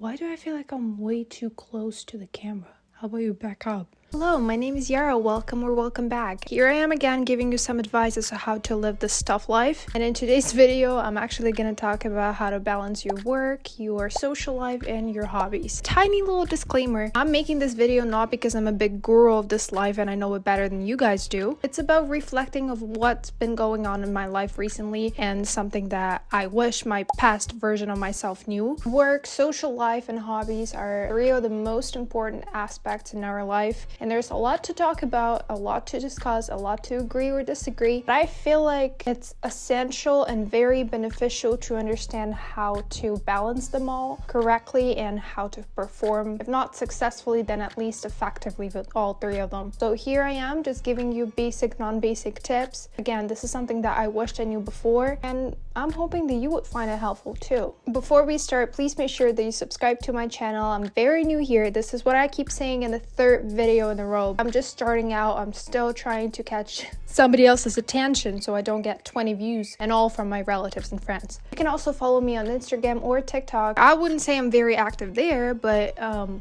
Why do I feel like I'm way too close to the camera? How about you back up? Hello, my name is Yara. Welcome back. Here I am again giving you some advice as to how to live this tough life. And in today's video, I'm actually going to talk about how to balance your work, your social life, and your hobbies. Tiny little disclaimer, I'm making this video not because I'm a big guru of this life and I know it better than you guys do. It's about reflecting of what's been going on in my life recently and something that I wish my past version of myself knew. Work, social life, and hobbies are three of the most important aspects in our life. And there's a lot to talk about, a lot to discuss, a lot to agree or disagree. But I feel like it's essential and very beneficial to understand how to balance them all correctly and how to perform, if not successfully, then at least effectively with all three of them. So here I am just giving you basic, non-basic tips. Again, this is something that I wished I knew before, and I'm hoping that you would find it helpful too. Before we start, please make sure that you subscribe to my channel. I'm very new here. This is what I keep saying in the third video in a row. I'm just starting out. I'm still trying to catch somebody else's attention so I don't get 20 views and all from my relatives and friends. You can also follow me on Instagram or TikTok. I wouldn't say I'm very active there, but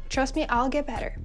trust me, I'll get better.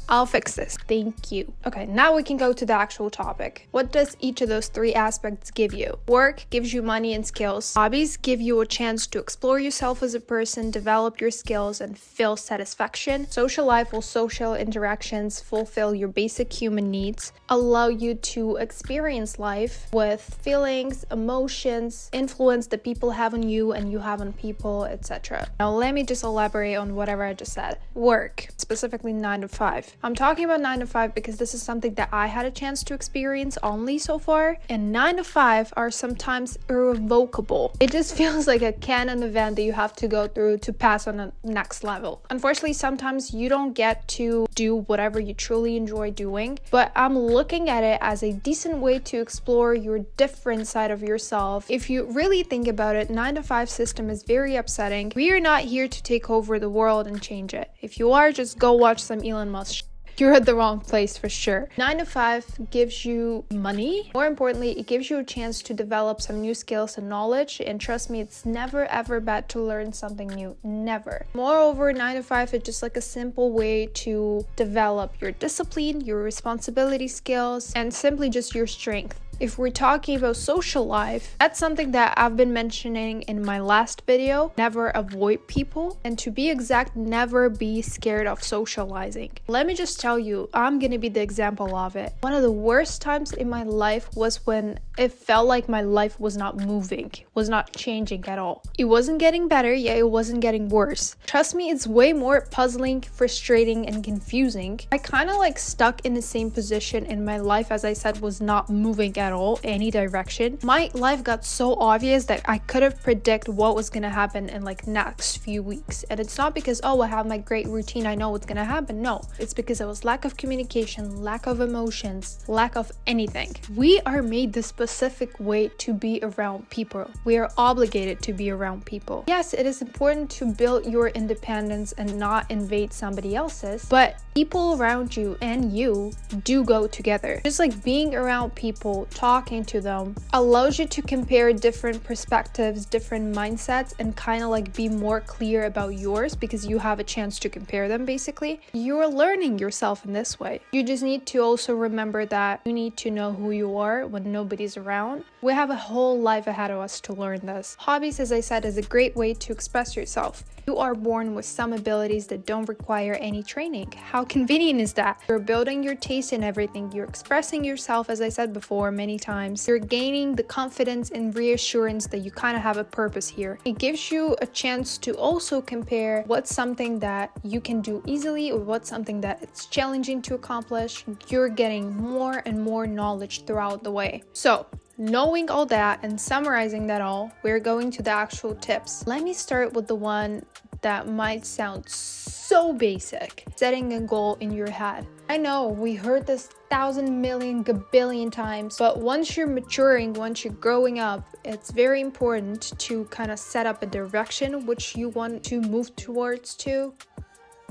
I'll fix this. Thank you. Okay, now we can go to the actual topic. What does each of those three aspects give you? Work gives you money and skills. Hobbies give you a chance to explore yourself as a person, develop your skills, and feel satisfaction. Social life will social interactions fulfill your basic human needs, allow you to experience life with feelings, emotions, influence that people have on you and you have on people, etc. Now let me just elaborate on whatever I just said. Work, specifically 9 to 5. I'm talking about 9 to 5 because this is something that I had a chance to experience only so far, and 9 to 5 are sometimes irrevocable. It just feels like a canon event that you have to go through to pass on the next level. Unfortunately, sometimes you don't get to do whatever you truly enjoy doing, but I'm looking at it as a decent way to explore your different side of yourself. If you really think about it, 9 to 5 system is very upsetting. We are not here to take over the world and change it. If you are, just go watch some Elon Musk. You're at the wrong place for sure. 9 to 5 gives you money. More importantly, it gives you a chance to develop some new skills and knowledge. And trust me, it's never ever bad to learn something new. Never. Moreover, 9 to 5 is just like a simple way to develop your discipline, your responsibility skills, and simply just your strength. If we're talking about social life, that's something that I've been mentioning in my last video. Never avoid people, and to be exact, never be scared of socializing. Let me just tell you, I'm gonna be the example of it. One of the worst times in my life was when it felt like my life was not moving, was not changing at all. It wasn't getting better, yet it wasn't getting worse. Trust me, it's way more puzzling, frustrating, and confusing. I kind of like stuck in the same position in my life, as I said, was not moving at all, any direction. My life got so obvious that I could have predicted what was gonna happen in like next few weeks. And it's not because, oh, I have my great routine, I know what's gonna happen. No, it's because it was lack of communication, lack of emotions, lack of anything. We are made this specific way to be around people. We are obligated to be around people. Yes, it is important to build your independence and not invade somebody else's, but people around you and you do go together. Just like being around people, talking to them allows you to compare different perspectives, different mindsets, and kind of like be more clear about yours because you have a chance to compare them. Basically, you're learning yourself in this way. You just need to also remember that you need to know who you are when nobody's around. We have a whole life ahead of us to learn this. Hobbies, as I said, is a great way to express yourself. You are born with some abilities that don't require any training. How convenient is that? You're building your taste in everything. You're expressing yourself, as I said before many times. You're gaining the confidence and reassurance that you kind of have a purpose here. It gives you a chance to also compare what's something that you can do easily or what's something that it's challenging to accomplish. You're getting more and more knowledge throughout the way. So, knowing all that and summarizing that all, we're going to the actual tips. Let me start with the one that might sound so basic. Setting a goal in your head. I know we heard this 1,000 million gabillion times, but once you're maturing, once you're growing up, it's very important to kind of set up a direction which you want to move towards too.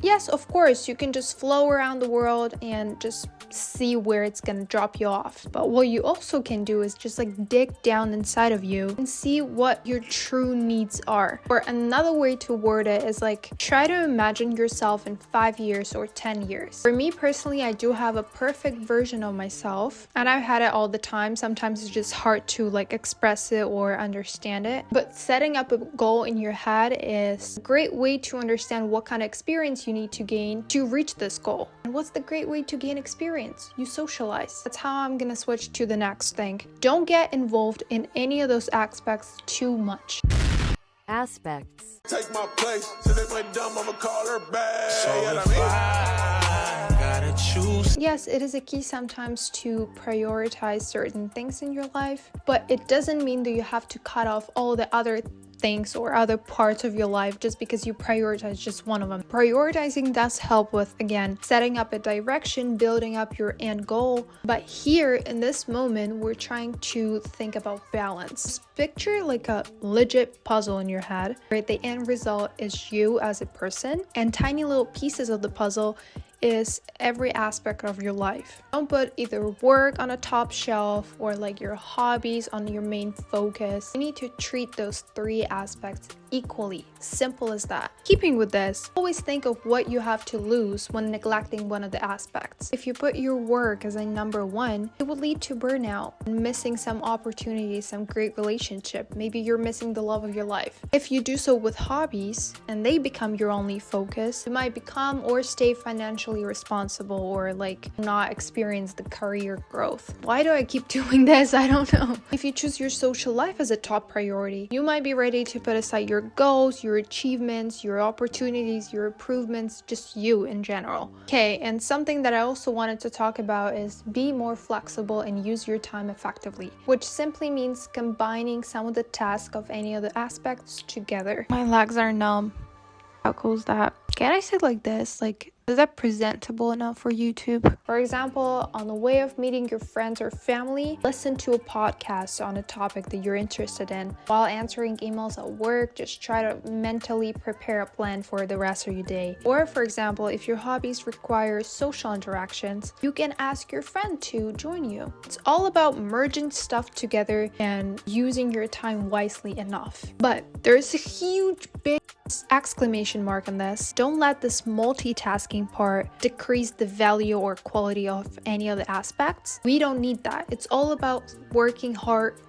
Yes, of course, you can just flow around the world and just see where it's gonna drop you off. But what you also can do is just like dig down inside of you and see what your true needs are. Or another way to word it is like, try to imagine yourself in 5 years or 10 years. For me personally, I do have a perfect version of myself, and I've had it all the time. Sometimes it's just hard to like express it or understand it. But setting up a goal in your head is a great way to understand what kind of experience you need to gain to reach this goal. And what's the great way to gain experience? You socialize. That's how I'm gonna switch to the next thing. Don't get involved in any of those aspects too much. Aspects. Take my place, so they play dumb, I'ma call her back. So if I gotta choose. Yes, it is a key sometimes to prioritize certain things in your life, but it doesn't mean that you have to cut off all the other things or other parts of your life just because you prioritize just one of them. Prioritizing does help with, again, setting up a direction, building up your end goal. But here in this moment, we're trying to think about balance. Just picture like a legit puzzle in your head, right? The end result is you as a person, and tiny little pieces of the puzzle is every aspect of your life. Don't put either work on a top shelf or like your hobbies on your main focus. You need to treat those three aspects equally. Simple as that. Keeping with this, always think of what you have to lose when neglecting one of the aspects. If you put your work as a number one, it will lead to burnout and missing some opportunities, some great relationship. Maybe you're missing the love of your life. If you do so with hobbies and they become your only focus, you might become or stay financially responsible or like not experience the career growth. Why do I keep doing this? I don't know. If you choose your social life as a top priority, you might be ready to put aside your goals, your achievements, your opportunities, your improvements, just you in general. Okay, and something that I also wanted to talk about is be more flexible and use your time effectively, which simply means combining some of the tasks of any of the aspects together. My legs are numb. How cool is that? Can I say it like this? Like, is that presentable enough for YouTube? For example, on the way of meeting your friends or family, listen to a podcast on a topic that you're interested in. While answering emails at work, just try to mentally prepare a plan for the rest of your day. Or for example, if your hobbies require social interactions, you can ask your friend to join you. It's all about merging stuff together and using your time wisely enough. But there's a huge big exclamation mark on this. Don't let this multitasking part decrease the value or quality of any of the aspects. We don't need that. It's all about working hard.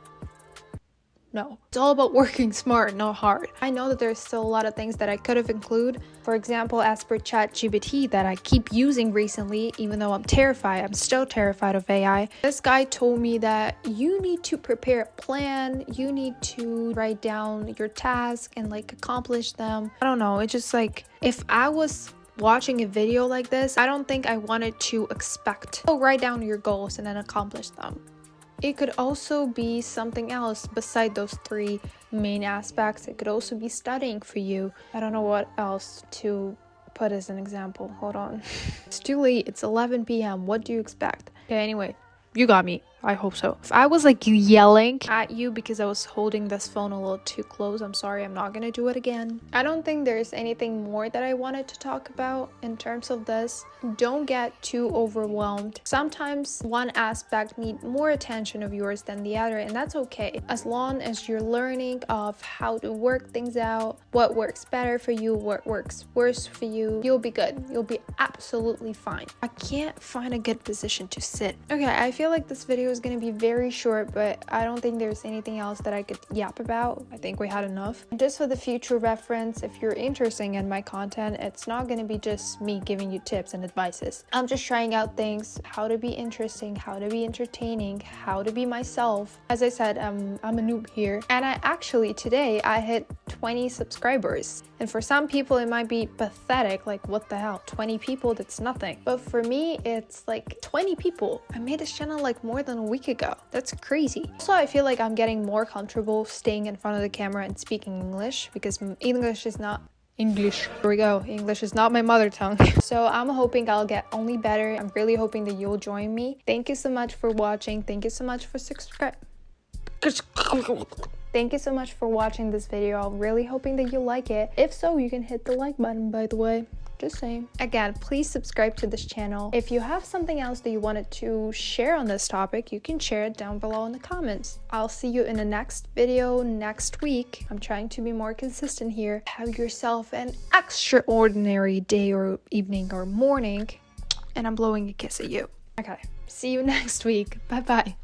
No, it's all about working smart, not hard. I know that there's still a lot of things that I could have included. For example, as per ChatGPT that I keep using recently, even though I'm still terrified of AI. This guy told me that you need to prepare a plan, you need to write down your task and like accomplish them. I don't know, it's just like, if I was watching a video like this, I don't think I wanted to expect, write down your goals and then accomplish them. It could also be something else beside those three main aspects. It could also be studying for you. I don't know what else to put as an example. Hold on. It's too late. It's 11 p.m. What do you expect? Okay, anyway, you got me. I hope so. If I was like yelling at you because I was holding this phone a little too close, I'm sorry, I'm not gonna do it again. I don't think there's anything more that I wanted to talk about in terms of this. Don't get too overwhelmed. Sometimes one aspect needs more attention of yours than the other, and that's okay. As long as you're learning of how to work things out, what works better for you, what works worse for you, you'll be good. You'll be absolutely fine. I can't find a good position to sit. Okay, I feel like this video is gonna be very short, but I don't think there's anything else that I could yap about. I think we had enough. Just for the future reference, if you're interested in my content, it's not gonna be just me giving you tips and advices. I'm just trying out things, how to be interesting, how to be entertaining, how to be myself. As I said, I'm a noob here, and today I hit 20 subscribers. And for some people it might be pathetic, like what the hell, 20 people, that's nothing. But for me, it's like 20 people. I made this channel like more than a week ago. That's crazy. Also, I feel like I'm getting more comfortable staying in front of the camera and speaking English, because English is not English. Here we go. English is not my mother tongue. So I'm hoping I'll get only better. I'm really hoping that you'll join me. Thank you so much for watching. Thank you so much for subscribing. Thank you so much for watching this video. I'm really hoping that you like it. If so, you can hit the like button, by the way. Just saying. Again, please subscribe to this channel. If you have something else that you wanted to share on this topic, you can share it down below in the comments. I'll see you in the next video next week. I'm trying to be more consistent here. Have yourself an extraordinary day or evening or morning. And I'm blowing a kiss at you. Okay, see you next week. Bye bye.